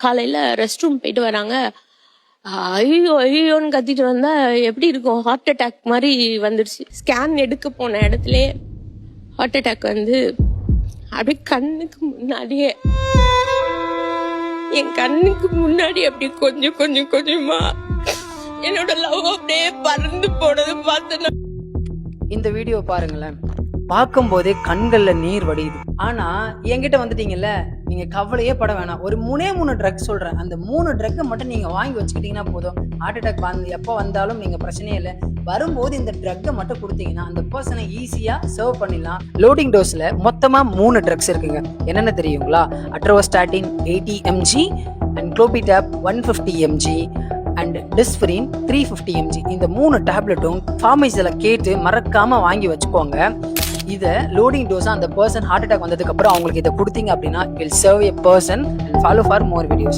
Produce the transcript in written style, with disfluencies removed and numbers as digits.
காலையில rest room போயிட்டு வராங்க. ஐயோ ஐயோன்னு கத்திட்டு வந்தா எப்படி இருக்கும், ஹார்ட் அட்டாக் மாதிரி வந்துடுச்சு. ஸ்கேன் எடுக்க போன இடத்துல ஹார்ட் அட்டாக் வந்து அப்படியே கண்ணுக்கு முன்னாடியே, என் கண்ணுக்கு முன்னாடி அப்படி கொஞ்சம் கொஞ்சம் கொஞ்சமா என்னோட லவ் அப்படியே பறந்து போனது பார்த்தேன். இந்த வீடியோ பாருங்களேன், பார்க்கும் போதே கண்கள்ல நீர் வடியுது. ஆனா என்கிட்ட வந்துட்டீங்கல்ல, நீங்க கவலையே பட வேணாம். ஒரு 3 ட்ரக் சொல்றேன், அந்த 3 ட்ரக்கை மட்டும் நீங்க வாங்கி வச்சுக்கிட்டீங்கன்னா போதும். ஹார்ட் அட்டாக் வந்து எப்போ வந்தாலும் நீங்க பிரச்சனையே இல்லை. வரும்போது இந்த ட்ரக்கை மட்டும் கொடுத்தீங்கன்னா அந்த பர்சனை ஈஸியா சர்வ் பண்ணிடலாம். லோடிங் டோஸ்ல மொத்தமா 3 ட்ரக்ஸ் இருக்குங்க. என்னென்ன தெரியுங்களா? Atorvastatin 80 mg and Clopitab 150 mg and Disprin 350 mg. இந்த 3 டேப்லெட்டும் ஃபார்மசியில கேட்டு மறக்காம வாங்கி வச்சுக்கோங்க. இதை லோடிங் டோஸா அந்த பர்சன் ஹார்ட் அட்டாக் வந்ததுக்கு அப்புறம் அவங்களுக்கு இதை கொடுத்தீங்க அப்படின்னா, it will serve a person. And follow for more videos.